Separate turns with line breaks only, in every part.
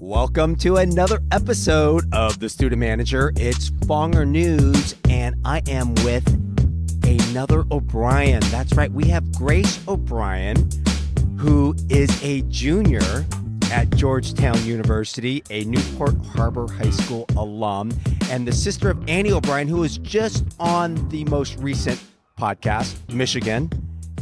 Welcome to another episode of The Student Manager. It's Fonger News, and I am with another O'Brien. That's right, we have Grace O'Brien, who is a junior at Georgetown University, a Newport Harbor High School alum, and the sister of Annie O'Brien, who was just on the most recent podcast, Michigan.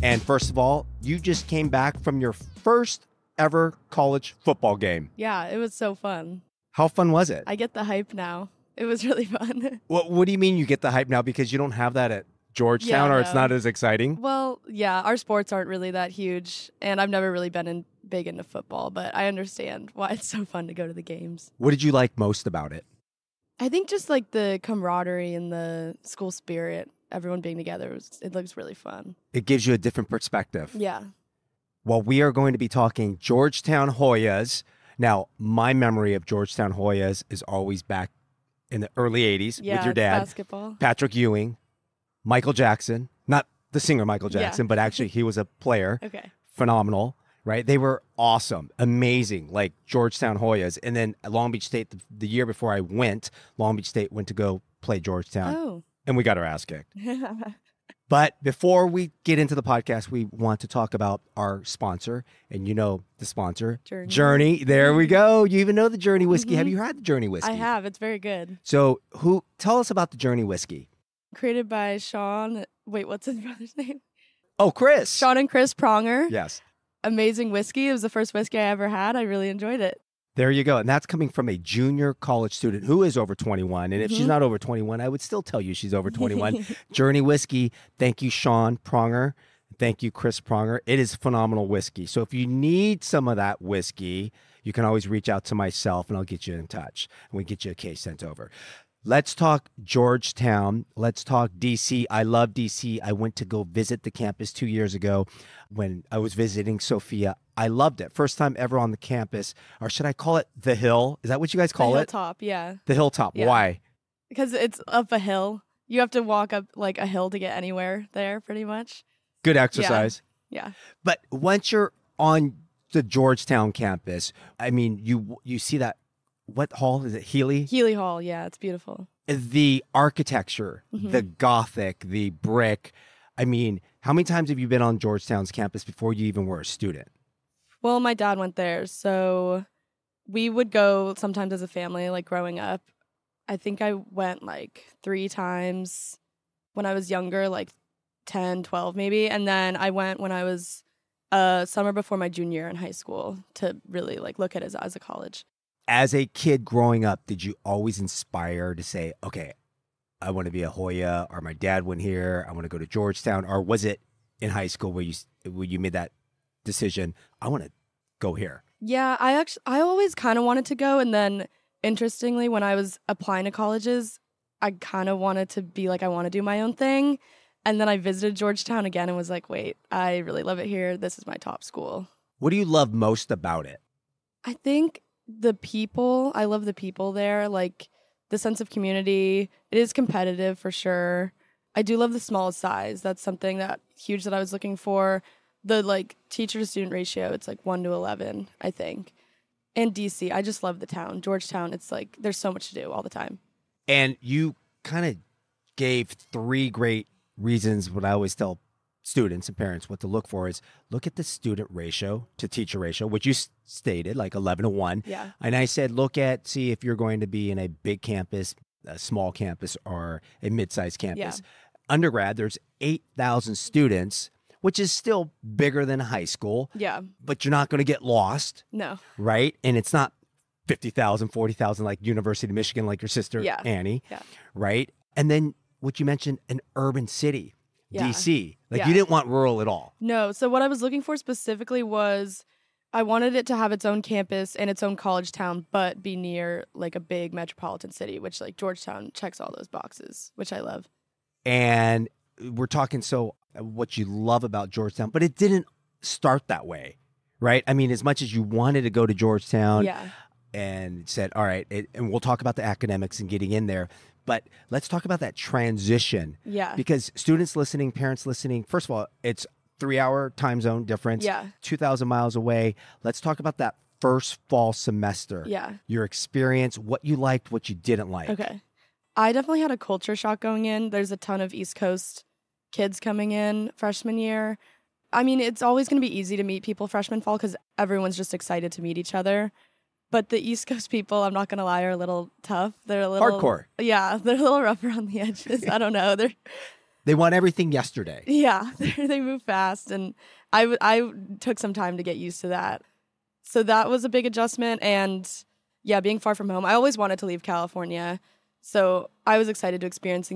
And first of all, you just came back from your first ever college football game.
Yeah, it was so fun.
How fun was it?
I get the hype now. It was really fun.
What do you mean you get the hype now? Because you don't have that at Georgetown, or it's not as exciting?
Well, yeah, our sports aren't really that huge, and I've never really been big into football, but I understand why it's so fun to go to the games.
What did you like most about it?
I think just like the camaraderie and the school spirit, everyone being together, it looks really fun.
It gives you a different perspective.
Yeah.
Well, we are going to be talking Georgetown Hoyas. Now, my memory of Georgetown Hoyas is always back in the early 80s with your dad.
Basketball.
Patrick Ewing, Michael Jackson, not the singer Michael Jackson, but actually he was a player.
Okay.
Phenomenal, right? They were awesome, amazing, like Georgetown Hoyas. And then at Long Beach State, the year before I went, Long Beach State went to go play Georgetown.
Oh.
And we got our ass kicked. But before we get into the podcast, we want to talk about our sponsor. And you know the sponsor, Journey. There we go. You even know the Journey whiskey.
Mm-hmm.
Have you had the Journey whiskey?
I have. It's very good.
So tell us about the Journey whiskey.
Created by Sean. Wait, what's his brother's name?
Oh, Chris.
Sean and Chris Pronger.
Yes.
Amazing whiskey. It was the first whiskey I ever had. I really enjoyed it.
There you go. And that's coming from a junior college student who is over 21. And if she's not over 21, I would still tell you she's over 21. Journey whiskey. Thank you, Sean Pronger. Thank you, Chris Pronger. It is phenomenal whiskey. So if you need some of that whiskey, you can always reach out to myself and I'll get you in touch. And we get you a case sent over. Let's talk Georgetown. Let's talk DC. I love DC. I went to go visit the campus 2 years ago when I was visiting Sophia. I loved it. First time ever on the campus. Or should I call it the Hill? Is that what you guys call it?
The hilltop, yeah.
The Hilltop.
Yeah.
Why?
Because it's up a hill. You have to walk up like a hill to get anywhere there, pretty much.
Good exercise.
Yeah.
But once you're on the Georgetown campus, I mean, you see that. What hall is it? Healy?
Healy Hall, yeah, it's beautiful.
The architecture, the Gothic, the brick. I mean, how many times have you been on Georgetown's campus before you even were a student?
Well, my dad went there, so we would go sometimes as a family, like growing up. I think I went like 3 times when I was younger, like 10, 12 maybe. And then I went when I was summer before my junior year in high school to really like look at it as a college.
As a kid growing up, did you always inspire to say, okay, I want to be a Hoya, or my dad went here, I want to go to Georgetown? Or was it in high school where you made that decision, I want to go here?
Yeah, I always kind of wanted to go. And then interestingly, when I was applying to colleges, I kind of wanted to be like, I want to do my own thing. And then I visited Georgetown again and was like, wait, I really love it here. This is my top school.
What do you love most about it?
I think the people. I love the people there, like the sense of community. It is competitive for sure. I do love the small size. That's something huge that I was looking for. The like teacher to student ratio, it's like 1 to 11, I think. And DC, I just love the town. Georgetown, it's like there's so much to do all the time. And
you kind of gave 3 great reasons. What I always tell students and parents what to look for is look at the student ratio to teacher ratio, which you stated like 11 to 1.
Yeah.
And I said, see if you're going to be in a big campus, a small campus, or a mid-sized campus.
Yeah.
Undergrad, there's 8,000 students, which is still bigger than high school.
Yeah.
But you're not going to get lost.
No.
Right? And it's not 50,000, 40,000 like University of Michigan, like your sister, Annie.
Yeah.
Right? And then what you mentioned, an urban city.
Yeah.
DC. Like you didn't want rural at all.
No. So what I was looking for specifically was I wanted it to have its own campus and its own college town, but be near like a big metropolitan city, which like Georgetown checks all those boxes, which I love.
And we're talking what you love about Georgetown, but it didn't start that way, right? I mean, as much as you wanted to go to Georgetown and said, all right, and we'll talk about the academics and getting in there. But let's talk about that transition.
Yeah.
Because students listening, parents listening, first of all, it's 3-hour time zone difference.
Yeah.
2,000 miles away. Let's talk about that first fall semester.
Yeah.
Your experience, what you liked, what you didn't like.
Okay. I definitely had a culture shock going in. There's a ton of East Coast kids coming in freshman year. I mean, it's always going to be easy to meet people freshman fall because everyone's just excited to meet each other. But the East Coast people, I'm not going to lie, are a little tough. They're a little...
Hardcore.
Yeah, they're a little rougher on the edges. I don't know.
They want everything yesterday.
Yeah, they move fast. And I took some time to get used to that. So that was a big adjustment. And yeah, being far from home, I always wanted to leave California. So I was excited to experience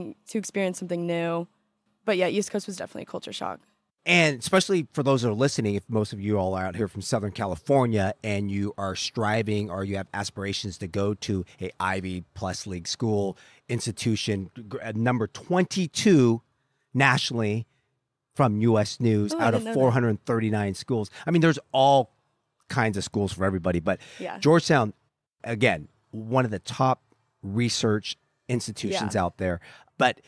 something new. But yeah, East Coast was definitely a culture shock.
And especially for those that are listening, if most of you all are out here from Southern California and you are striving or you have aspirations to go to a Ivy Plus League school institution, number 22 nationally from U.S. News out of 439 schools. I mean, there's all kinds of schools for everybody, but
yeah.
Georgetown, again, one of the top research institutions out there. But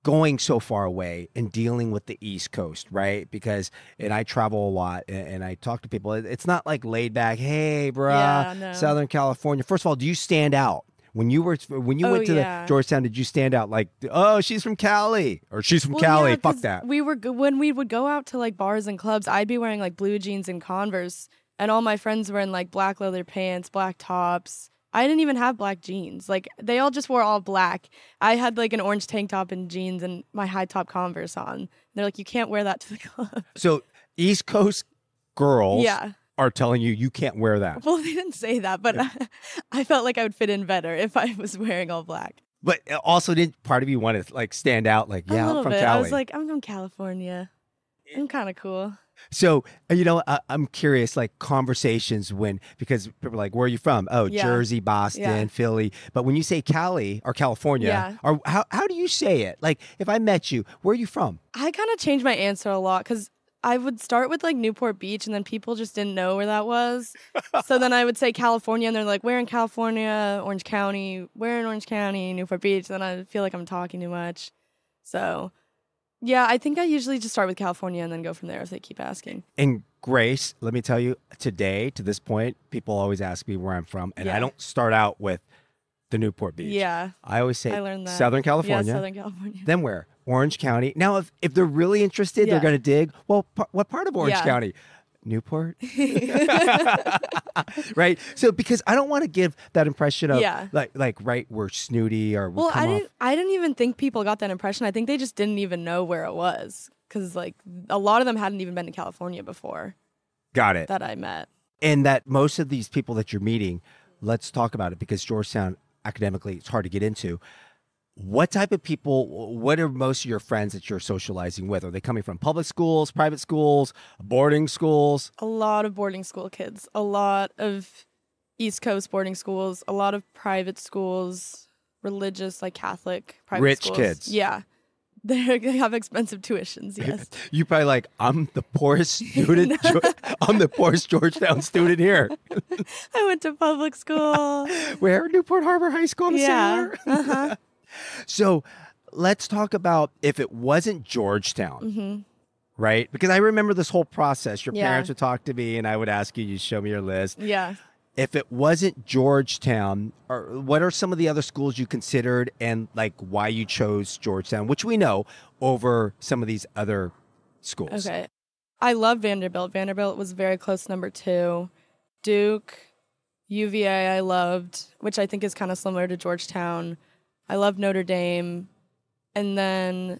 going so far away and dealing with the East Coast, right? Because, and I travel a lot and I talk to people. It's not like laid back, hey, bruh, Southern California. First of all, do you stand out? When you went to the Georgetown, did you stand out like, oh, she's from Cali or she's from Cali?
Yeah,
fuck that.
When we would go out to like bars and clubs, I'd be wearing like blue jeans and Converse, and all my friends were in like black leather pants, black tops. I didn't even have black jeans. Like, they all just wore all black. I had like an orange tank top and jeans and my high top Converse on. They're like, you can't wear that to the club.
So East Coast girls are telling you can't wear that.
Well, they didn't say that, but I felt like I would fit in better if I was wearing all black.
But also, didn't part of you want to like stand out? Like, yeah, I'm from Cali.
I was like, I'm from California. I'm kind of cool.
So, I'm curious, like conversations because people are like, where are you from? Oh, Jersey, Boston, Philly. But when you say Cali or California, or how do you say it? Like, if I met you, where are you from?
I kind of changed my answer a lot because I would start with like Newport Beach and then people just didn't know where that was. So then I would say California and they're like, where in California? Orange County. Where in Orange County? Newport Beach. Then I feel like I'm talking too much. So... yeah, I think I usually just start with California and then go from there if they keep asking.
And Grace, let me tell you, today, to this point, people always ask me where I'm from, and I don't start out with the Newport Beach.
Yeah.
I always say
I learned that.
Southern California.
Yeah, Southern California.
Then where? Orange County. Now, if they're really interested, they're going to dig. Well, what part of Orange County? Newport. Right? So because I don't want to give that impression of like right, we're snooty or
I didn't even think people got that impression. I think they just didn't even know where it was because like a lot of them hadn't even been to California before.
Got it.
That I met.
And that most of these people that you're meeting, let's talk about it because Georgetown academically it's hard to get into. What type of people, what are most of your friends that you're socializing with? Are they coming from public schools, private schools, boarding schools?
A lot of boarding school kids, a lot of East Coast boarding schools, a lot of private schools, religious, like Catholic private
Rich
schools.
kids.
Yeah. They have expensive tuitions, yes.
You probably like, I'm the poorest student. I'm the poorest Georgetown student here.
I went to public school.
Where? Newport Harbor High School? I'm a sailor.
Uh-huh.
So let's talk about if it wasn't Georgetown, right? Because I remember this whole process. Your parents would talk to me and I would ask you, you show me your list.
Yeah.
If it wasn't Georgetown, or what are some of the other schools you considered and like why you chose Georgetown, which we know over some of these other schools?
Okay. I love Vanderbilt. Vanderbilt was very close number 2. Duke, UVA I loved, which I think is kind of similar to Georgetown. I love Notre Dame. And then,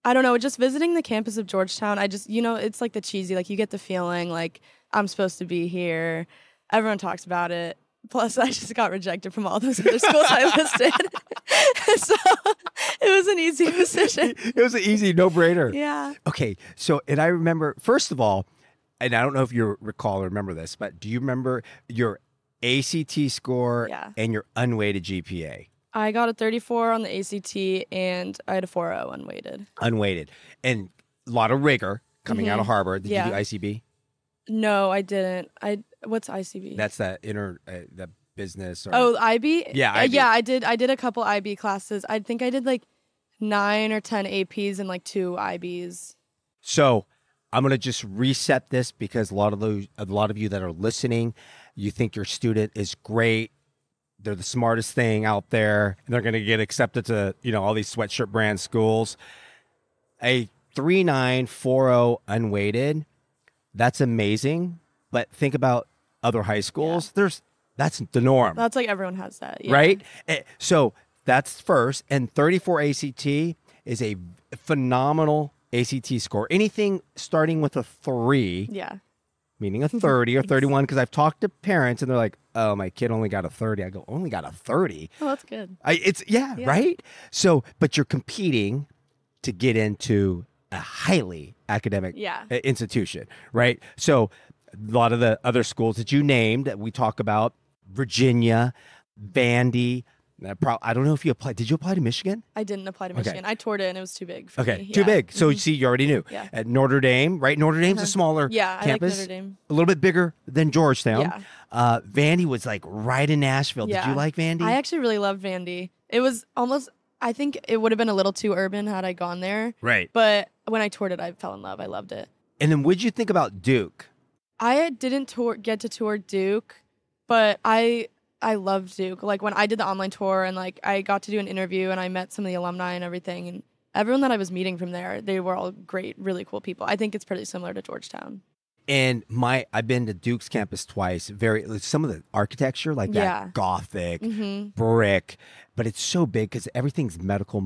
I don't know, just visiting the campus of Georgetown, I just, it's like the cheesy, like you get the feeling like I'm supposed to be here. Everyone talks about it. Plus, I just got rejected from all those other schools I listed. So, it was an easy decision.
It was an easy no-brainer.
Yeah.
Okay, so, and I remember, first of all, and I don't know if you recall or remember this, but do you remember your ACT score and your unweighted GPA?
I got a 34 on the ACT and I had a 4.0 unweighted.
Unweighted. And a lot of rigor coming out of Harvard. Did you do ICB?
No, I didn't. What's ICB?
That's that the business.
IB?
Yeah, IB.
Yeah, I did a couple IB classes. I think I did like 9 or 10 APs and like 2 IBs.
So I'm going to just reset this because a lot of you that are listening, you think your student is great. They're the smartest thing out there, and they're going to get accepted to, all these sweatshirt brand schools. A 3.940 unweighted, that's amazing. But think about other high schools. That's the norm.
That's like everyone has that. Yeah.
Right? So that's first. And 34 ACT is a phenomenal ACT score. Anything starting with a 3.
Yeah.
Meaning a 30 or 31, because I've talked to parents and they're like, oh, my kid only got a 30. I go, only got a 30?
Oh, that's good.
Yeah, right? So, but you're competing to get into a highly academic institution, right? So a lot of the other schools that you named that we talk about, Virginia, Vandy, I don't know if you applied. Did you apply to Michigan?
I didn't apply to Michigan. I toured it and it was too big for me.
Too big. So see, you already knew.
Yeah.
At Notre Dame, right? Notre Dame's a smaller campus.
I like Notre Dame.
A little bit bigger than Georgetown. Yeah. Vandy was like right in Nashville.
Yeah.
Did you like Vandy?
I actually really loved Vandy. It was almost, I think it would have been a little too urban had I gone there.
Right.
But when I toured it, I fell in love. I loved it.
And then what'd you think about Duke?
I didn't get to tour Duke, but I loved Duke. Like when I did the online tour and like I got to do an interview and I met some of the alumni and everything, and everyone that I was meeting from there, they were all great, really cool people. I think it's pretty similar to Georgetown.
And I've been to Duke's campus twice. Some of the architecture, like that Gothic brick, but it's so big because everything's medical.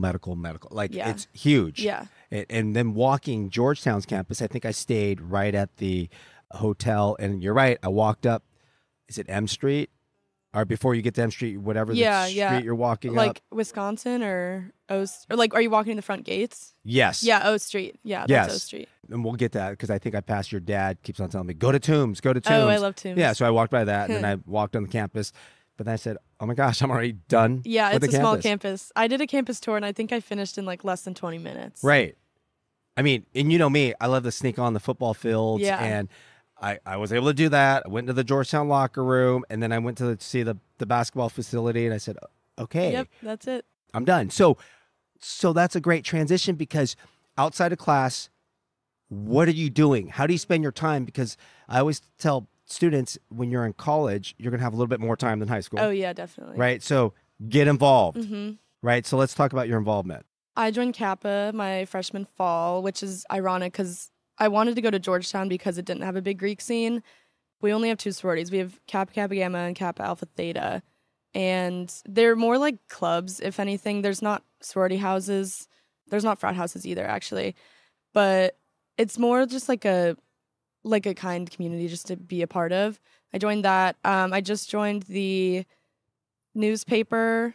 Like it's huge.
Yeah.
And then walking Georgetown's campus, I think I stayed right at the hotel. And you're right, I walked up. Is it M Street? Or before you get to M Street, whatever the street you're walking
like
up.
Wisconsin or O, or like, are you walking the front gates?
Yes.
Yeah, O Street. Yeah, that's O Street.
And we'll get to that because I think I passed your dad. Keeps on telling me, go to Tombs. Oh,
I love Tombs.
Yeah, so I walked by that and then I walked on the campus. But then I said, oh my gosh, I'm already done.
Yeah,
with
it's
the
small campus. I did a campus tour and I think I finished in like less than 20 minutes.
Right. I mean, and you know me, I love to sneak on the football fields.
Yeah.
And I was able to do that. I went to the Georgetown locker room and then I went to see the basketball facility and I said, okay.
Yep, that's it.
I'm done. So that's a great transition because outside of class, what are you doing? How do you spend your time? Because I always tell students when you're in college, you're going to have a little bit more time than high school.
Oh, yeah, definitely.
Right? So get involved. Right? So let's talk about your involvement.
I joined Kappa my freshman fall, which is ironic because I wanted to go to Georgetown because it didn't have a big Greek scene. We only have 2 sororities. We have Kappa Kappa Gamma and Kappa Alpha Theta. And they're more like clubs, if anything. There's not sorority houses. There's not frat houses either, actually. But it's more just like a kind community just to be a part of. I joined that. I just joined the newspaper.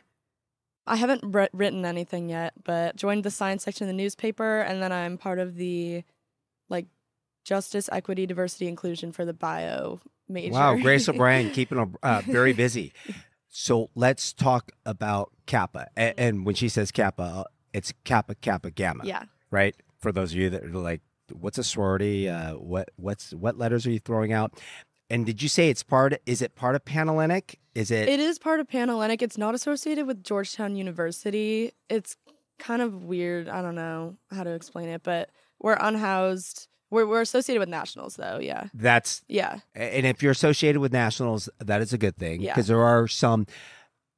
I haven't written anything yet, but joined the science section of the newspaper, and then I'm part of the justice, equity, diversity, inclusion for the bio major.
Wow, Grace O'Brien keeping them very busy. So let's talk about Kappa. And when she says Kappa, it's Kappa Kappa Gamma.
Yeah.
Right? For those of you that are like, what's a sorority? What letters are you throwing out? And did you say is it part of Panhellenic? It
is part of Panhellenic. It's not associated with Georgetown University. It's kind of weird. I don't know how to explain it, but we're unhoused. We're associated with nationals, though. Yeah. And if you're associated with nationals, that is a good thing because there are some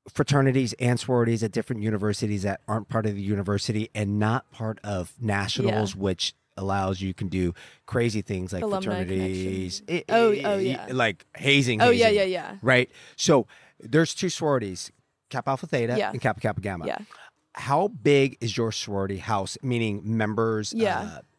fraternities and sororities at different universities that aren't part of the university and not part of nationals, which allows you can do crazy things like alumni
fraternities.
Yeah.
Like hazing.
Oh, yeah.
Right. So there's 2 sororities, Kappa Alpha Theta and Kappa Kappa Gamma.
Yeah.
How big is your sorority house, meaning members?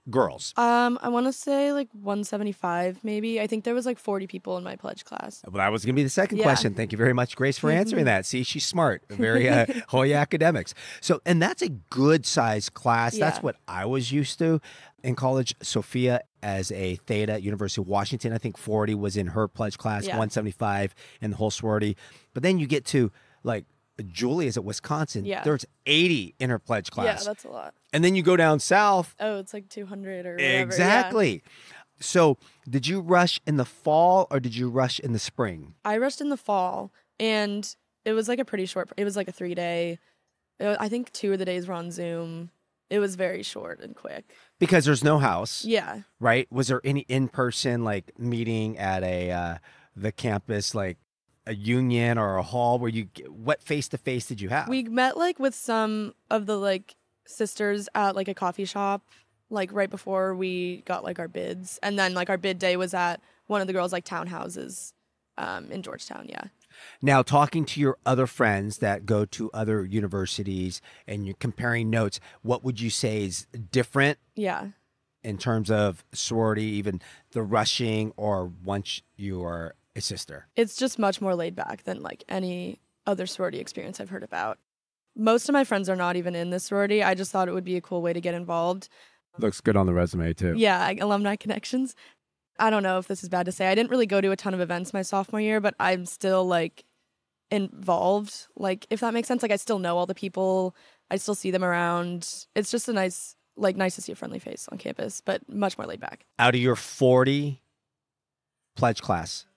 Girls.
I want to say like 175 maybe. I think there was like 40 people in my pledge class.
Well, that was going to be the second question. Thank you very much, Grace, for answering that. See, she's smart. Very Hoya academics. So, and that's a good sized class. That's what I was used to in college. Sophia as a Theta at University of Washington, I think 40 was in her pledge class, 175 in the whole sorority. But then you get to like Julie is at Wisconsin. There's 80 in her pledge class.
Yeah, that's a lot.
And then you go down south.
Oh, it's like 200 or whatever.
Exactly. Yeah. So did you rush in the fall or did you rush in the spring?
I rushed in the fall, and it was like a pretty short, it was like a 3-day. I think 2 of the days were on Zoom. It was very short and quick.
Because there's no house,
Yeah.
right? Was there any in-person like meeting at the campus, like a union or a hall where what face-to-face did you have?
We met like with some of the like sisters at like a coffee shop, like right before we got like our bids. And then like our bid day was at one of the girls' like townhouses in Georgetown. Yeah.
Now, talking to your other friends that go to other universities and you're comparing notes, what would you say is different
Yeah.
in terms of sorority, even the rushing, or once you are a sister?
It's just much more laid back than like any other sorority experience I've heard about. Most of my friends are not even in this sorority. I just thought it would be a cool way to get involved.
Looks good on the resume, too.
Yeah, alumni connections. I don't know if this is bad to say. I didn't really go to a ton of events my sophomore year, but I'm still like involved. Like, if that makes sense, like I still know all the people. I still see them around. It's just nice to see a friendly face on campus, but much more laid back.
Out of your 40 pledge class,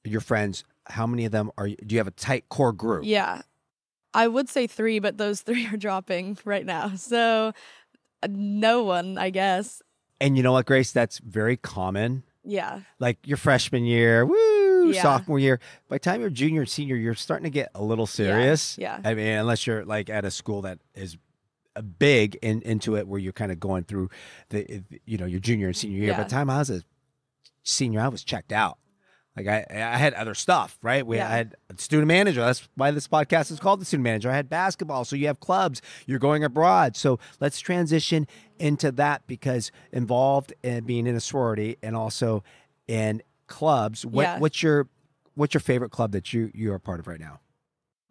your friends, how many of them do you have a tight core group?
Yeah. I would say 3, but those 3 are dropping right now. So no one, I guess.
And you know what, Grace? That's very common.
Yeah.
Like your freshman year, woo,
Yeah.
sophomore year. By the time you're junior and senior, you're starting to get a little serious.
Yeah.
I mean, unless you're like at a school that is big into it, where you're kind of going through your junior and senior year.
Yeah.
By the time I was a senior, I was checked out. Like I had other stuff, right? I had a student manager. That's why this podcast is called The Student Manager. I had basketball. So you have clubs. You're going abroad. So let's transition into that, because involved in being in a sorority and also in clubs. What's your favorite club that you are a part of right now?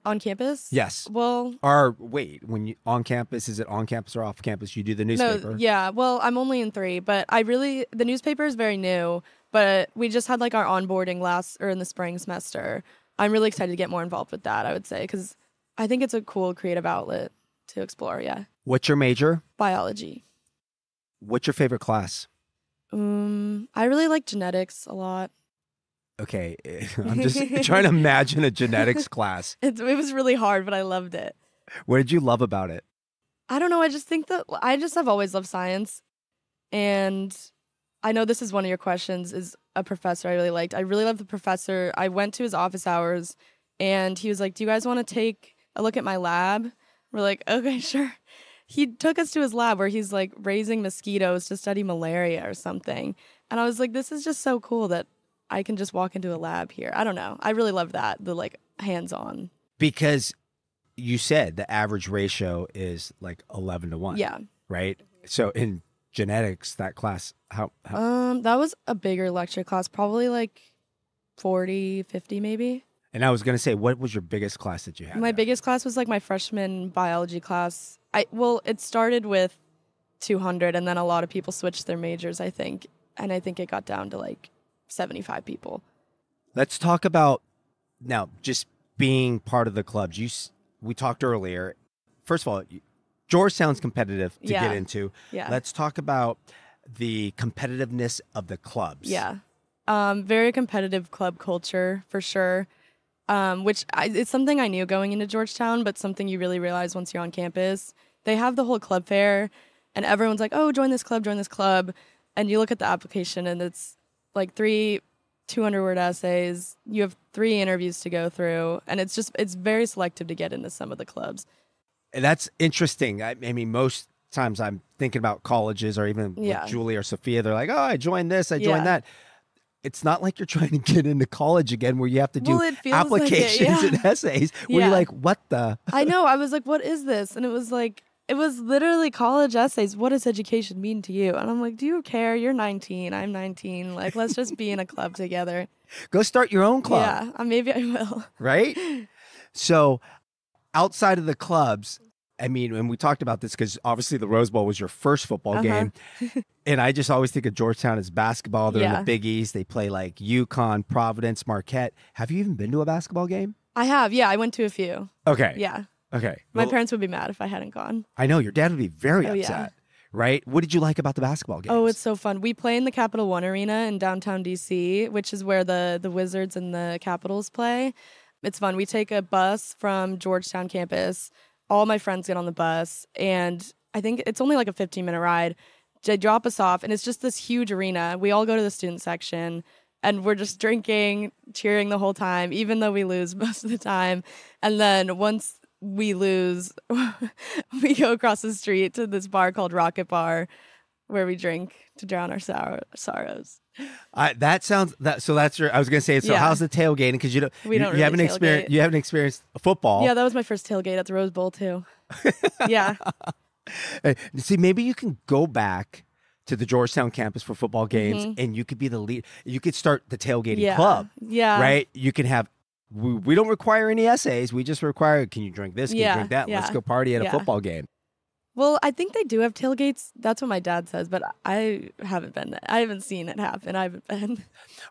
On campus?
Yes.
Well,
or wait, when you on campus, is it on campus or off campus? You do the newspaper?
No, yeah. Well, I'm only in 3, but the newspaper is very new, but we just had like our onboarding in the spring semester. I'm really excited to get more involved with that, I would say, because I think it's a cool creative outlet to explore. Yeah.
What's your major?
Biology.
What's your favorite class?
I really like genetics a lot.
Okay, I'm just trying to imagine a genetics class.
It was really hard, but I loved it.
What did you love about it?
I don't know. I just think that I just have always loved science. And I know this is one of your questions, is a professor I really liked. I really loved the professor. I went to his office hours and he was like, "Do you guys want to take a look at my lab?" We're like, "Okay, sure." He took us to his lab where he's like raising mosquitoes to study malaria or something. And I was like, this is just so cool that I can just walk into a lab here. I don't know. I really love that, the like hands-on.
Because you said the average ratio is like 11-1.
Yeah.
Right? So in genetics, that class, how?
That was a bigger lecture class, probably like 40, 50 maybe.
And I was going to say, what was your biggest class that you had?
My biggest class was like my freshman biology class. It started with 200 and then a lot of people switched their majors, I think. And I think it got down to like 75 people.
Let's talk about now just being part of the clubs. We talked earlier. First of all, Georgetown's competitive to get into.
Yeah.
Let's talk about the competitiveness of the clubs.
Yeah. Very competitive club culture for sure. It's something I knew going into Georgetown, but something you really realize once you're on campus. They have the whole club fair and everyone's like, "Oh, join this club, join this club." And you look at the application and it's like 3 200-word essays. You have 3 interviews to go through, and it's very selective to get into some of the clubs.
And that's interesting. I mean, most times I'm thinking about colleges or even with Julie or Sophia. They're like, "Oh, I joined this, I joined that." It's not like you're trying to get into college again where you have to do applications and essays where you're like, what the?
I know. I was like, what is this? And it was literally college essays. What does education mean to you? And I'm like, do you care? You're 19. I'm 19. Like, let's just be in a club together.
Go start your own club.
Yeah, maybe I will.
Right? So outside of the clubs, I mean, and we talked about this because obviously the Rose Bowl was your first football game. And I just always think of Georgetown as basketball. They're in the Big East. They play like UConn, Providence, Marquette. Have you even been to a basketball game?
I have. Yeah, I went to a few.
Okay.
Yeah.
Okay.
My parents would be mad if I hadn't gone.
I know. Your dad would be very upset. Right? What did you like about the basketball games?
Oh, it's so fun. We play in the Capital One Arena in downtown DC, which is where the Wizards and the Capitals play. It's fun. We take a bus from Georgetown campus. All my friends get on the bus, and I think it's only like a 15-minute ride They drop us off, and it's just this huge arena. We all go to the student section, and we're just drinking, cheering the whole time, even though we lose most of the time. And then once we lose, we go across the street to this bar called Rocket Bar, where we drink to drown our sorrows.
That sounds that. So that's your. I was gonna say. So how's the tailgating? Because you don't.
We don't.
You haven't experienced. You haven't experienced football.
Yeah, that was my first tailgate at the Rose Bowl too. Yeah.
See, maybe you can go back to the Georgetown campus for football games, and you could be the lead. You could start the tailgating club.
Yeah.
Right. You can have. We don't require any essays. We just require. Can you drink this? Can you drink that? Let's go party at a football game.
Well, I think they do have tailgates. That's what my dad says, but I haven't been there. I haven't seen it happen. I haven't been.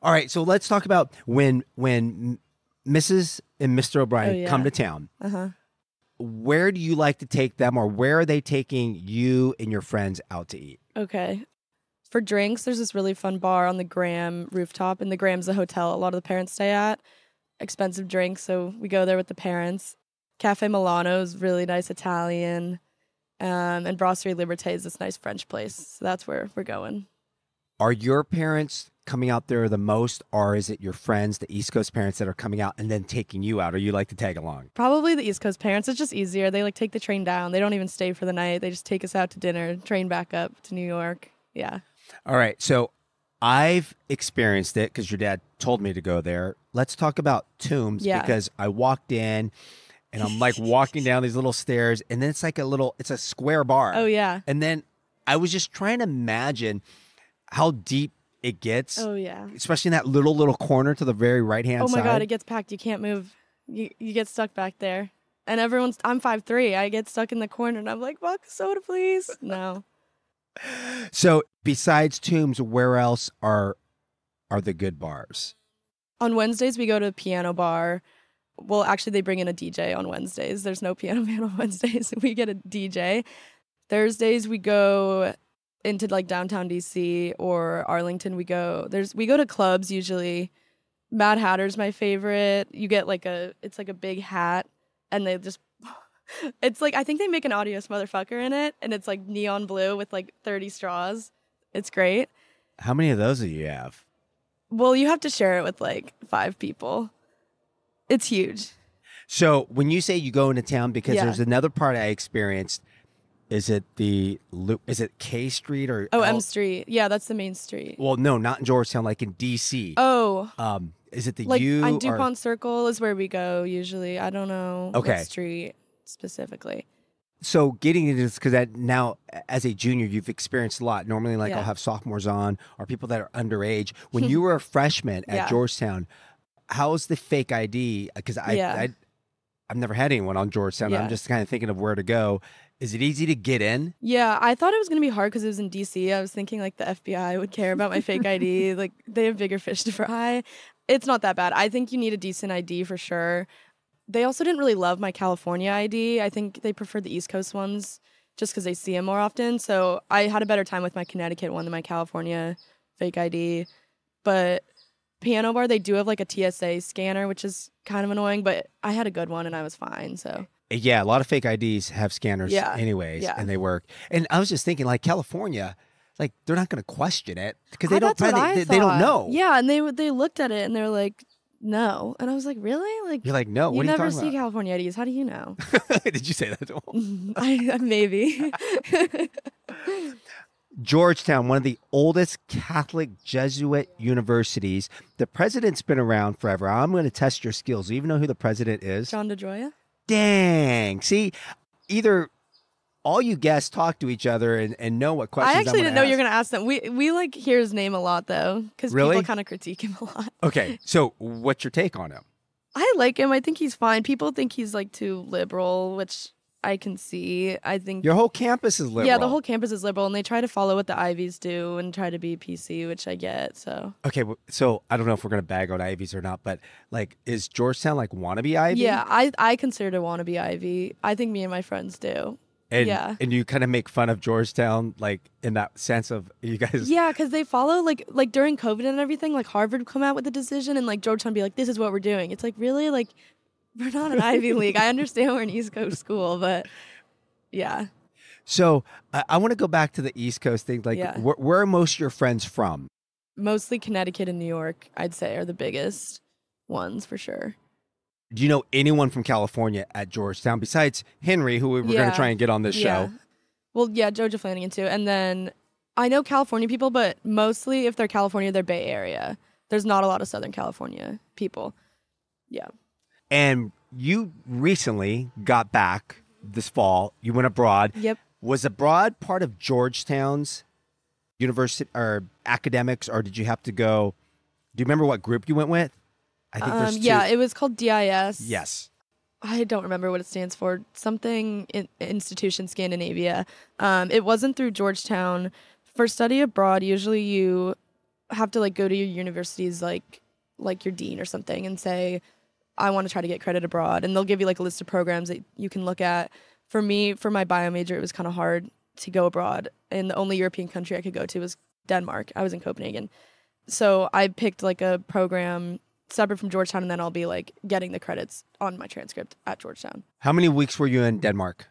All
right, so let's talk about when Mrs. and Mr. O'Brien come to town. Where do you like to take them, or where are they taking you and your friends out to eat?
Okay. For drinks, there's this really fun bar on the Graham rooftop, and the Graham's a hotel a lot of the parents stay at. Expensive drinks, so we go there with the parents. Cafe Milano's really nice Italian. And Brasserie Liberté is this nice French place. So that's where we're going.
Are your parents coming out there the most, or is it your friends, the East Coast parents, that are coming out and then taking you out, or you like to tag along?
Probably the East Coast parents. It's just easier. They take the train down. They don't even stay for the night. They just take us out to dinner, train back up to New York. Yeah.
All right. So I've experienced it because your dad told me to go there. Let's talk about Tombs because I walked in. And I'm like walking down these little stairs, and then it's like it's a square bar.
Oh, yeah.
And then I was just trying to imagine how deep it gets.
Oh, yeah.
Especially in that little corner to the very right-hand side.
Oh, my God, it gets packed. You can't move. You get stuck back there. And I'm 5'3". I get stuck in the corner, and I'm like, vodka soda, please. No.
So besides Tombs, where else are the good bars?
On Wednesdays, we go to Piano Bar. Well, actually, they bring in a DJ on Wednesdays. There's no piano man on Wednesdays. We get a DJ. Thursdays, we go into like downtown DC or Arlington. We go to clubs usually. Mad Hatter's my favorite. You get it's like a big hat, and they just, it's like, I think they make an Adios Motherfucker in it, and it's like neon blue with like 30 straws. It's great.
How many of those do you have?
Well, you have to share it with like 5 people. It's huge.
So when you say you go into town, because there's another part I experienced, is it K Street or
M Street? Yeah, that's the main street.
Well, no, not in Georgetown, like in DC.
Oh.
Is it the
like
U?
On DuPont Circle is where we go usually. I don't know what street specifically.
So getting into this, because now as a junior, you've experienced a lot. Normally, I'll have sophomores on or people that are underage. When you were a freshman at Georgetown, how's the fake ID? Because I've never had anyone on Georgetown. I'm just kind of thinking of where to go. Is it easy to get in?
Yeah, I thought it was going to be hard because it was in DC. I was thinking like the FBI would care about my fake ID. Like they have bigger fish to fry. It's not that bad. I think you need a decent ID for sure. They also didn't really love my California ID. I think they preferred the East Coast ones just because they see them more often. So I had a better time with my Connecticut one than my California fake ID. But Piano Bar, they do have like a TSA scanner, which is kind of annoying, but I had a good one and I was fine. So
yeah, a lot of fake IDs have scanners anyways, and they work. And I was just thinking, like California, like they're not going to question it because they don't know.
Yeah, and they looked at it and they're like, no. And I was like, really? Like
you're like, no. What are you talking about?
You never see California IDs. How do you know?
Did you say that to them?
Maybe.
Georgetown, one of the oldest Catholic Jesuit universities. The president's been around forever. I'm going to test your skills. Do you even know who the president is?
John DeGioia.
Dang. See, either all you guests talk to each other and know what questions
I actually didn't know
ask.
You were going to ask them. We like hear his name a lot, though, because people kind of critique him a lot.
Okay. So what's your take on him?
I like him. I think he's fine. People think he's like too liberal, which I can see. I think
your whole campus is liberal.
Yeah, the whole campus is liberal, and they try to follow what the Ivies do and try to be PC, which I get. So
okay, so I don't know if we're gonna bag on Ivies or not, but like, is Georgetown like wannabe Ivy?
Yeah, I consider it a wannabe Ivy. I think me and my friends do.
And you kind of make fun of Georgetown, like in that sense of you guys.
Yeah, because they follow like during COVID and everything, like Harvard would come out with a decision, and like Georgetown be like, "This is what we're doing." It's like, really, like. We're not an Ivy League. I understand we're an East Coast school, but yeah.
So I want to go back to the East Coast thing. Like,
Yeah.
where are most of your friends from?
Mostly Connecticut and New York, I'd say, are the biggest ones for sure.
Do you know anyone from California at Georgetown besides Henry, who we were going to try and get on this
Yeah.
show?
Well, yeah, Georgia Flanagan too. And then I know California people, but mostly if they're California, they're Bay Area. There's not a lot of Southern California people. Yeah.
And you recently got back this fall. You went abroad.
Yep.
Was abroad part of Georgetown's university or academics, or did you have to go? Do you remember what group you went with? I think there's two.
Yeah, it was called DIS.
Yes.
I don't remember what it stands for. Something in Institution Scandinavia. It wasn't through Georgetown. For study abroad, usually you have to like go to your university's like your dean or something and say, I want to try to get credit abroad, and they'll give you like a list of programs that you can look at. For me, for my bio major, it was kind of hard to go abroad, and the only European country I could go to was Denmark. I was in Copenhagen, so I picked like a program separate from Georgetown, and then I'll be like getting the credits on my transcript at Georgetown.
How many weeks were you in Denmark?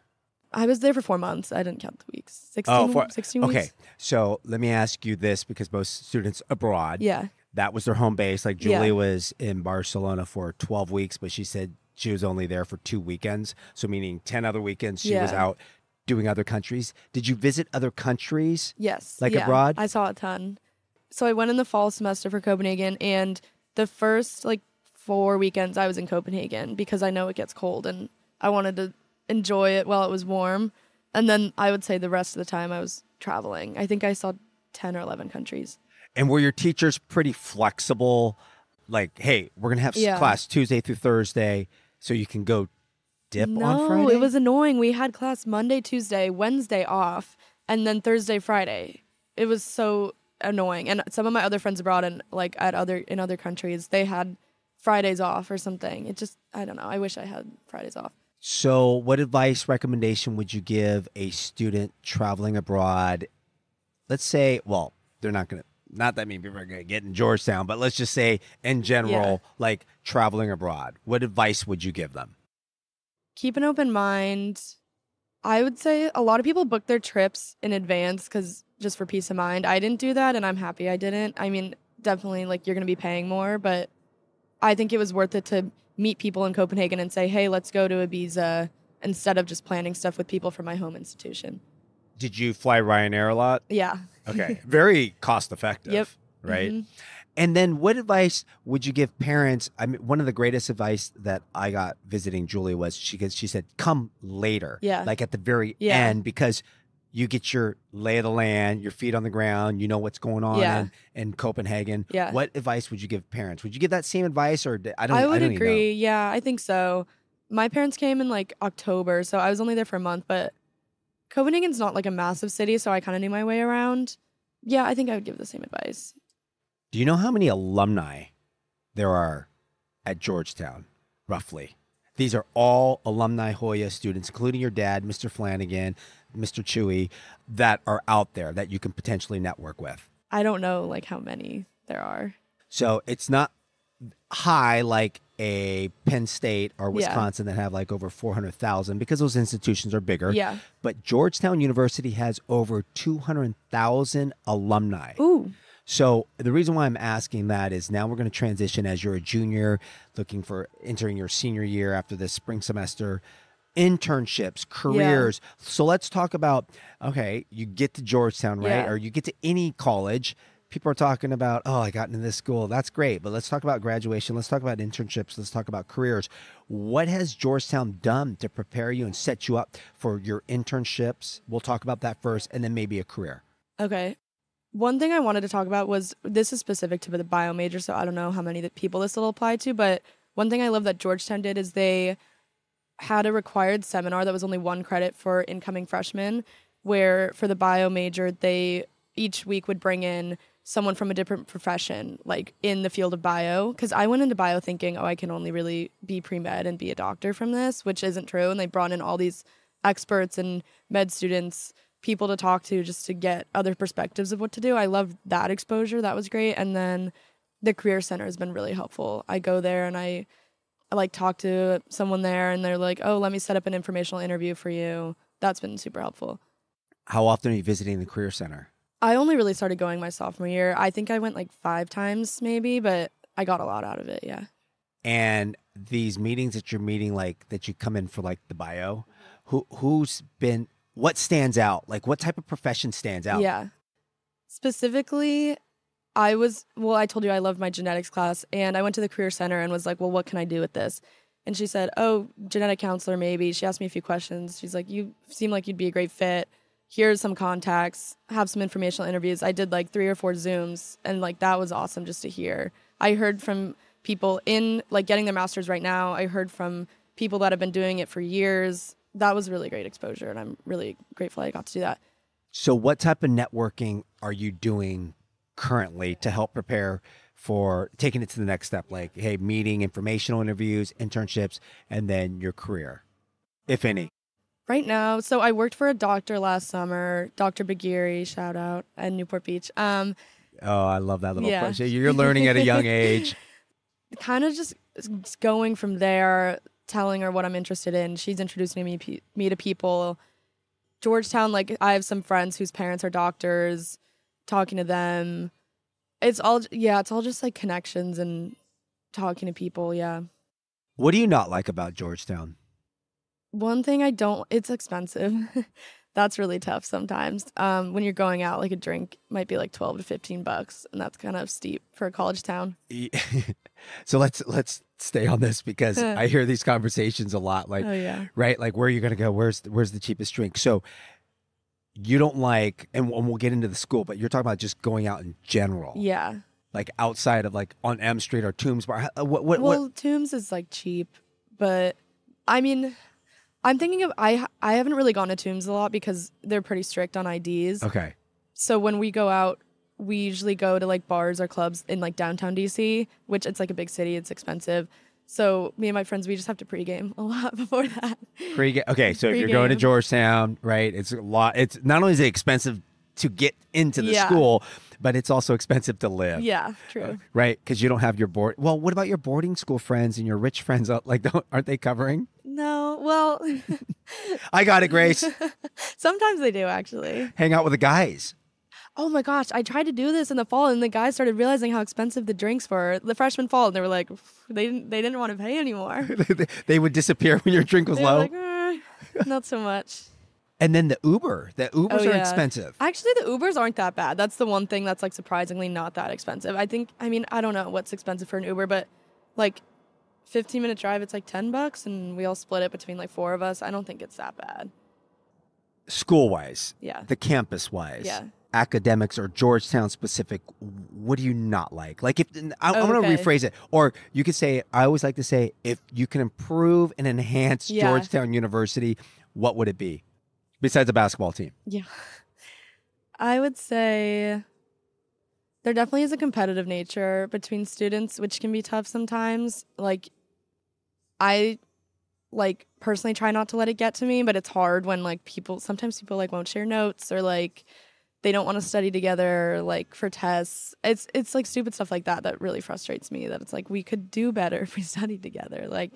I was there for 4 months. I didn't count the weeks. 16 weeks.
Okay, so let me ask you this, because most students abroad,
Yeah.
that was their home base. Like Julie was in Barcelona for 12 weeks, but she said she was only there for 2 weekends. So meaning 10 other weekends she was out doing other countries. Did you visit other countries?
Yes.
Like abroad?
I saw a ton. So I went in the fall semester for Copenhagen, and the first like 4 weekends I was in Copenhagen because I know it gets cold and I wanted to enjoy it while it was warm. And then I would say the rest of the time I was traveling. I think I saw 10 or 11 countries.
And were your teachers pretty flexible? Like, hey, we're going to have class Tuesday through Thursday, so you can go dip on Friday?
No, it was annoying. We had class Monday, Tuesday, Wednesday off, and then Thursday, Friday. It was so annoying. And some of my other friends abroad and like in other countries, they had Fridays off or something. It just, I don't know. I wish I had Fridays off.
So what advice, recommendation would you give a student traveling abroad? Let's say, well, they're not going to, not that many people are going to get in Georgetown, but let's just say in general, like traveling abroad. What advice would you give them?
Keep an open mind. I would say a lot of people book their trips in advance because just for peace of mind. I didn't do that, and I'm happy I didn't. I mean, definitely, like, you're going to be paying more, but I think it was worth it to meet people in Copenhagen and say, hey, let's go to Ibiza, instead of just planning stuff with people from my home institution.
Did you fly Ryanair a lot?
Yeah.
Okay. Very cost effective.
Yep.
Right.
Mm-hmm.
And then what advice would you give parents? I mean, one of the greatest advice that I got visiting Julie was she said, come later.
Yeah.
Like at the very end, because you get your lay of the land, your feet on the ground, you know what's going on in Copenhagen.
Yeah.
What advice would you give parents? Would you give that same advice, or I
would
don't
agree.
Even know.
Yeah, I think so. My parents came in like October, so I was only there for a month, but Copenhagen's not like a massive city, so I kind of knew my way around. Yeah, I think I would give the same advice.
Do you know how many alumni there are at Georgetown, roughly? These are all alumni Hoya students, including your dad, Mr. Flanagan, Mr. Chewy, that are out there that you can potentially network with.
I don't know like how many there are.
So it's not high like a Penn State or Wisconsin that have like over 400,000 because those institutions are bigger.
Yeah.
But Georgetown University has over 200,000 alumni.
Ooh.
So the reason why I'm asking that is now we're going to transition as you're a junior, looking for entering your senior year after this spring semester, internships, careers. So let's talk about, okay, you get to Georgetown, right? Or you get to any college. People are talking about, oh, I got into this school. That's great. But let's talk about graduation. Let's talk about internships. Let's talk about careers. What has Georgetown done to prepare you and set you up for your internships? We'll talk about that first, and then maybe a career.
Okay. One thing I wanted to talk about was, this is specific to the bio major, so I don't know how many people this will apply to, but one thing I love that Georgetown did is they had a required seminar that was only 1 credit for incoming freshmen, where for the bio major, they each week would bring in someone from a different profession, like in the field of bio. Because I went into bio thinking, oh, I can only really be pre-med and be a doctor from this, which isn't true. And they brought in all these experts and med students, people to talk to just to get other perspectives of what to do. I love that exposure. That was great. And then the Career Center has been really helpful. I go there and I like talk to someone there and they're like, oh, let me set up an informational interview for you. That's been super helpful.
How often are you visiting the Career Center?
I only really started going my sophomore year. I think I went like 5 times maybe, but I got a lot out of it, yeah.
And these meetings that you're meeting, like that you come in for like the bio, what stands out? Like what type of profession stands out?
Yeah. Specifically, I told you I loved my genetics class, and I went to the Career Center and was like, well, what can I do with this? And she said, oh, genetic counselor maybe. She asked me a few questions. She's like, you seem like you'd be a great fit. Here's some contacts, have some informational interviews. I did like 3 or 4 Zooms, and like that was awesome just to hear. I heard from people in like getting their master's right now. I heard from people that have been doing it for years. That was really great exposure, and I'm really grateful I got to do that.
So what type of networking are you doing currently to help prepare for taking it to the next step? Like, hey, meeting, informational interviews, internships, and then your career, if any.
Right now, so I worked for a doctor last summer, Dr. Bagiri, shout out, at Newport Beach.
Oh, I love that little
Yeah.
place. You're learning at a young age.
Kind of just going from there, telling her what I'm interested in. She's introducing me to people. Georgetown, like I have some friends whose parents are doctors, talking to them. It's all just like connections and talking to people, yeah.
What do you not like about Georgetown?
One thing it's expensive. That's really tough sometimes. When you're going out, like a drink might be like $12 to $15, and that's kind of steep for a college town.
So let's stay on this because I hear these conversations a lot. Like,
oh, yeah.
right? Like, where are you going to go? Where's the cheapest drink? So you don't like, and we'll get into the school, but you're talking about just going out in general.
Yeah.
Like outside of like on M Street or Tombs Bar.
Well, Tombs is like cheap, but I mean, I'm thinking of I haven't really gone to Tombs a lot because they're pretty strict on IDs.
Okay.
So when we go out, we usually go to like bars or clubs in like downtown DC, which it's like a big city. It's expensive. So me and my friends, we just have to pregame a lot before that.
Okay, so if you're going to Georgetown, right, it's a lot. It's not only is it expensive to get into the school, but it's also expensive to live.
Yeah, true.
Right, because you don't have your board. Well, what about your boarding school friends and your rich friends? Like, aren't they covering?
No, well,
I got it, Grace.
Sometimes they do actually.
Hang out with the guys.
Oh my gosh, I tried to do this in the fall, and the guys started realizing how expensive the drinks were. The freshman fall, and they were like, they didn't want to pay anymore.
They would disappear when your drink was
they
low.
Were like, not so much.
And then the Ubers are expensive.
Actually, the Ubers aren't that bad. That's the one thing that's like surprisingly not that expensive. I don't know what's expensive for an Uber, but like 15-minute drive, it's like $10, and we all split it between like 4 of us. I don't think it's that bad.
School-wise,
yeah,
the campus-wise,
yeah,
academics or Georgetown specific, what do you not like? Like, if I'm going to rephrase it, or you could say, I always like to say, if you can improve and enhance Georgetown University, what would it be besides a basketball team?
Yeah, I would say there definitely is a competitive nature between students, which can be tough sometimes. Like, I personally try not to let it get to me, but it's hard when sometimes people like won't share notes, or like they don't want to study together, like for tests. It's like stupid stuff like that really frustrates me, that it's like we could do better if we studied together. Like,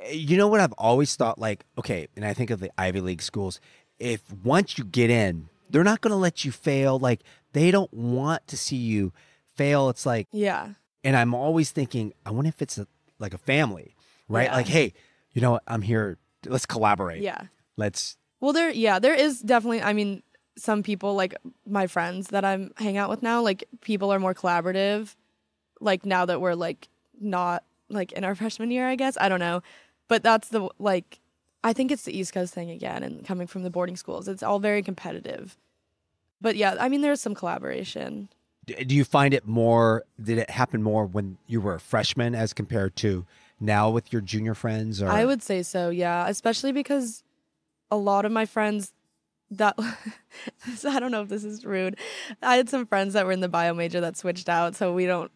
you know what I've always thought, like, okay, and I think of the Ivy League schools, if once you get in, they're not going to let you fail. Like, they don't want to see you fail. It's like,
yeah.
And I'm always thinking, I wonder if it's like a family, right?
Yeah.
Like, hey, you know what? I'm here. Let's collaborate.
Yeah.
Well,
there is definitely, some people, like my friends that I'm hang out with now, like people are more collaborative, like now that we're like not like in our freshman year, I guess. I don't know. But that's I think it's the East Coast thing again, and coming from the boarding schools, it's all very competitive. But yeah, there's some collaboration.
Do you find did it happen more when you were a freshman as compared to now with your junior friends? Or?
I would say so, yeah. Especially because a lot of my friends that, I don't know if this is rude. I had some friends that were in the bio major that switched out, so we don't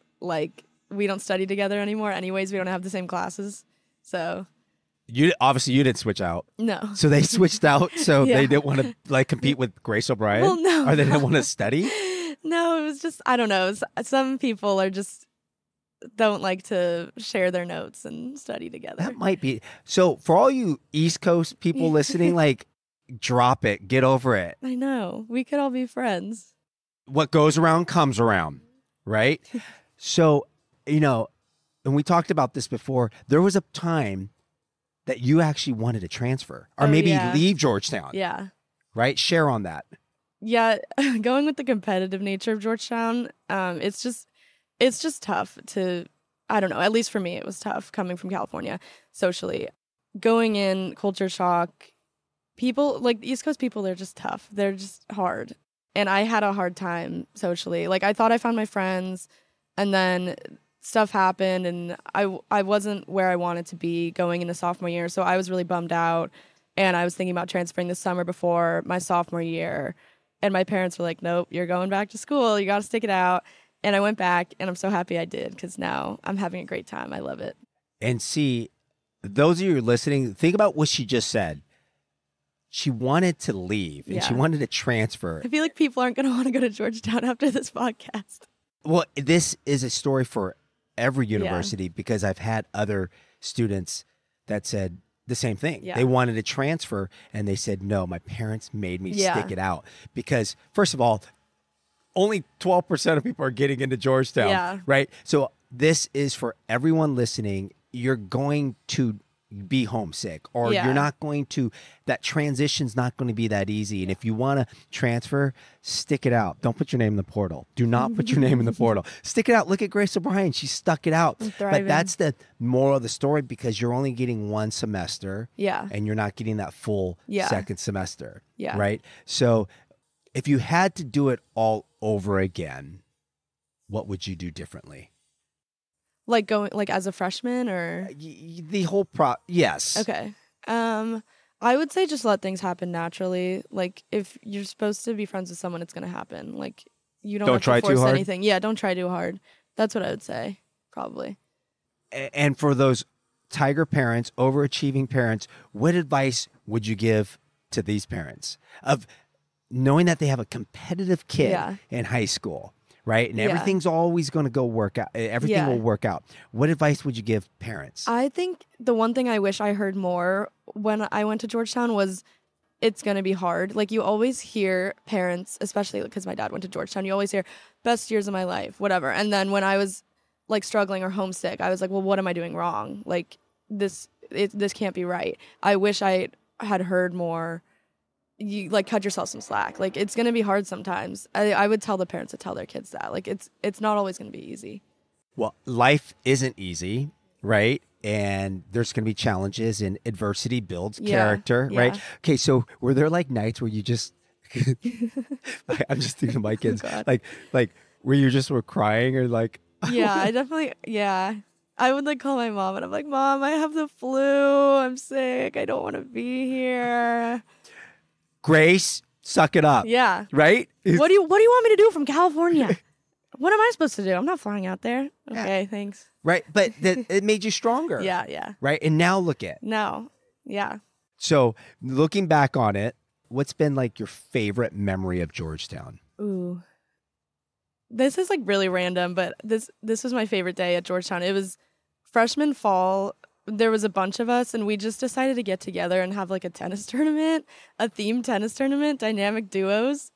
study together anymore anyways. We don't have the same classes, so.
You didn't switch out.
No.
So they switched out, so
Yeah.
they didn't want to like compete with Grace O'Brien?
Well, no.
Or they didn't want to study?
No, it was just, I don't know. Some people are just don't like to share their notes and study together.
That might be. So for all you East Coast people listening, like, Drop it. Get over it.
I know. We could all be friends.
What goes around comes around, right? So, and we talked about this before. There was a time that you actually wanted to transfer or maybe leave Georgetown.
Yeah.
Right? Share on that.
Yeah. Going with the competitive nature of Georgetown, it's just tough to, I don't know, at least for me, it was tough coming from California socially. Going in, culture shock, people, like East Coast people, they're just tough. They're just hard. And I had a hard time socially. Like, I thought I found my friends, and then stuff happened, and I wasn't where I wanted to be going into sophomore year. So I was really bummed out, and I was thinking about transferring the summer before my sophomore year. And my parents were like, nope, you're going back to school. You got to stick it out. And I went back, and I'm so happy I did, because now I'm having a great time. I love it.
And see, those of you who are listening, think about what she just said. She wanted to leave, and she wanted to transfer.
I feel like people aren't going to want to go to Georgetown after this podcast.
Well, this is a story for every university because I've had other students that said the same thing. Yeah. They wanted to transfer, and they said, no, my parents made me stick it out. Because, first of all, only 12% of people are getting into Georgetown, right? So this is for everyone listening. You're going to be homesick, or you're not going to, that transition's not going to be that easy. And if you want to transfer, stick it out. Don't put your name in the portal. Do not put your name in the portal. Stick it out. Look at Grace O'Brien. She stuck it out. But that's the moral of the story, because you're only getting one semester and you're not getting that full second semester. Right? So if you had to do it all over again, what would you do differently?
Like going, like as a freshman, or
the whole yes.
Okay. I would say just let things happen naturally. Like, if you're supposed to be friends with someone, it's gonna happen. Like, you don't have
try
to force
too hard.
anything. Yeah, don't try too hard. That's what I would say, probably.
And for those Tiger parents, overachieving parents, what advice would you give to these parents of knowing that they have a competitive kid in high school? Right? And everything's always going to go work out. Everything will work out. What advice would you give parents?
I think the one thing I wish I heard more when I went to Georgetown was, it's going to be hard. Like, you always hear parents, especially because my dad went to Georgetown, you always hear best years of my life, whatever. And then when I was like struggling or homesick, I was like, well, what am I doing wrong? Like, this can't be right. I wish I had heard more. You like cut yourself some slack. Like, it's gonna be hard sometimes. I would tell the parents to tell their kids that. Like, it's not always gonna be easy.
Well, life isn't easy, right? And there's gonna be challenges, and adversity builds character, right? Okay, so were there like nights where you just I'm just thinking of my kids, like where you just were crying, or like
I definitely I would like call my mom, and I'm like, Mom, I have the flu. I'm sick. I don't want to be here.
Grace, suck it up.
Yeah.
Right?
What do you want me to do from California? What am I supposed to do? I'm not flying out there. Okay, thanks.
Right. But it made you stronger.
Yeah.
Right. And now look at.
No. Yeah. So
looking back on it, what's been like your favorite memory of Georgetown?
Ooh. This is like really random, but this was my favorite day at Georgetown. It was freshman fall. There was a bunch of us, and we just decided to get together and have like a tennis tournament, a themed tennis tournament, dynamic duos.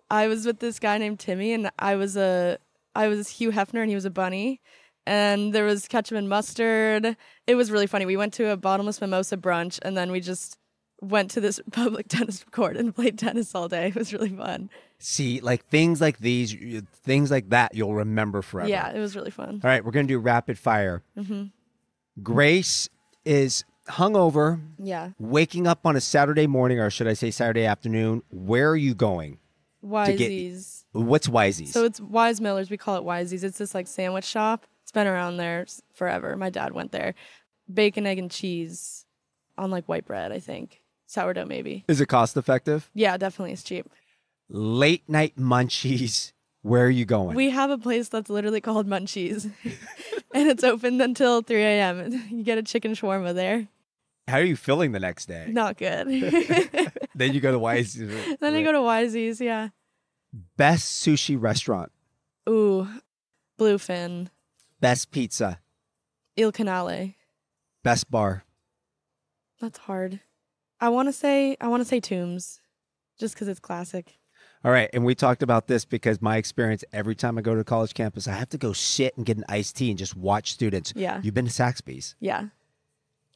I was with this guy named Timmy, and I was Hugh Hefner, and he was a bunny. And there was ketchup and mustard. It was really funny. We went to a bottomless mimosa brunch, and then we just went to this public tennis court and played tennis all day. It was really fun.
See, like things like these, things like that, you'll remember forever.
Yeah, it was really fun.
All right, we're going to do rapid fire.
Mm-hmm.
Grace is hungover, waking up on a Saturday morning, or should I say Saturday afternoon. Where are you going?
Wisey's.
What's Wisey's?
So it's Wise Miller's. We call it Wisey's. It's this like sandwich shop. It's been around there forever. My dad went there. Bacon, egg, and cheese on like white bread, I think. Sourdough, maybe.
Is it cost effective?
Yeah, definitely. It's cheap.
Late night munchies. Where are you going?
We have a place that's literally called Munchies, and it's open until 3 a.m. You get a chicken shawarma there.
How are you feeling the next day?
Not good.
Then you go to Wisey's.
Then I go to Wisey's, yeah.
Best sushi restaurant?
Ooh, Bluefin.
Best pizza?
Il Canale.
Best bar?
That's hard. I want to say Tombs, just because it's classic.
All right. And we talked about this because my experience every time I go to a college campus, I have to go sit and get an iced tea and just watch students.
Yeah.
You've been to Saxby's.
Yeah.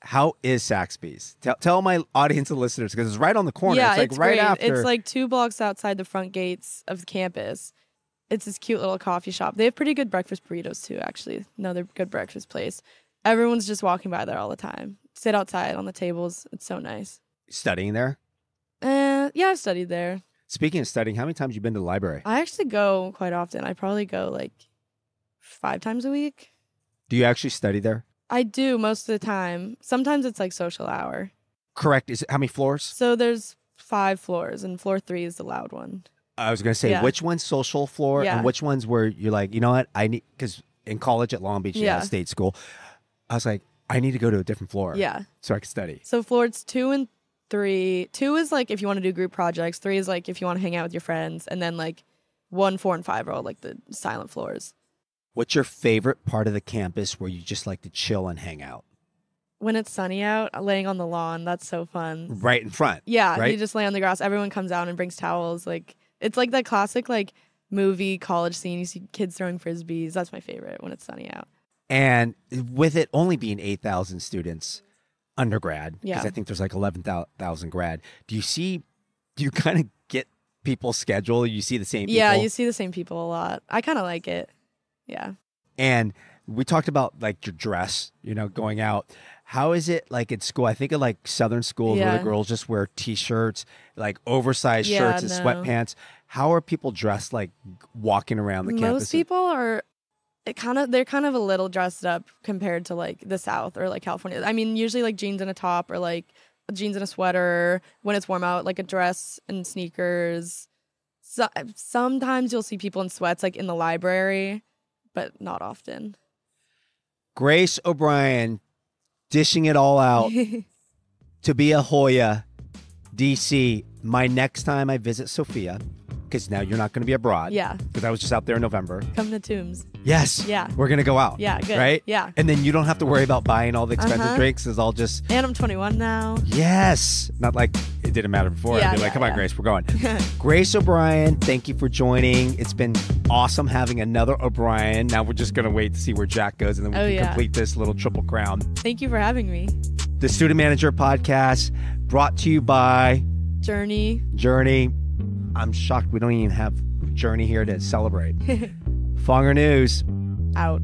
How is Saxby's? Tell my audience and listeners, because it's right on the corner.
Yeah,
it's like right
great.
after.
It's like 2 blocks outside the front gates of the campus. It's this cute little coffee shop. They have pretty good breakfast burritos too, actually. Another good breakfast place. Everyone's just walking by there all the time. Sit outside on the tables. It's so nice.
Studying there?
Yeah, I've studied there.
Speaking of studying, how many times have you been to the library?
I actually go quite often. I probably go like 5 times a week.
Do you actually study there?
I do most of the time. Sometimes it's like social hour.
Correct. Is it how many floors?
So there's 5 floors, and floor 3 is the loud one.
I was going to say,
Yeah.
which one's social floor
Yeah.
and which ones where you're like, you know what? I need, because in college at Long Beach,
Yeah.
state school, I was like, I need to go to a different floor
Yeah.
so I can study.
So floors 2 and 3. 2 is like if you want to do group projects. 3 is like if you want to hang out with your friends. And then like 1, 4, and 5 are all like the silent floors.
What's your favorite part of the campus where you just like to chill and hang out?
When it's sunny out, laying on the lawn, that's so fun.
Right in front.
Yeah,
right?
you just lay on the grass. Everyone comes out and brings towels. Like it's like that classic like movie college scene. You see kids throwing frisbees. That's my favorite when it's sunny out.
And with it only being 8,000 students undergrad, because
Yeah.
I think there's like 11,000 grad, do you kind of get people's schedule? You see the same people?
Yeah, you see the same people a lot. I kind of like it. Yeah.
And we talked about like your dress, going out. How is it like at school? I think of like Southern schools where
Yeah.
the girls just wear t-shirts, like oversized
Yeah,
shirts and
no.
sweatpants. How are people dressed like walking around the campus?
Most people are they're kind of a little dressed up compared to like the South or like California. I mean, usually like jeans and a top or like jeans and a sweater. When it's warm out, like a dress and sneakers. So, sometimes you'll see people in sweats like in the library, but not often.
Grace O'Brien dishing it all out to be a Hoya, DC. My next time I visit Sophia, because now you're not going to be abroad.
Yeah.
Because I was just out there in November.
Come to Tombs.
Yes.
Yeah.
We're going to go out.
Yeah, good.
Right?
Yeah.
And then you don't have to worry about buying all the expensive
Uh-huh.
drinks. It's all just,
And I'm 21 now.
yes. Not like it didn't matter before.
Yeah,
I'd be like,
yeah,
come on,
yeah.
Grace, we're going. Grace O'Brien, thank you for joining. It's been awesome having another O'Brien. Now we're just going to wait to see where Jack goes, and then we
Oh,
can
yeah.
complete this little triple crown.
Thank you for having me.
The Student Manager Podcast, brought to you by
Journey.
I'm shocked we don't even have Journey here to celebrate. Fonger News.
Out.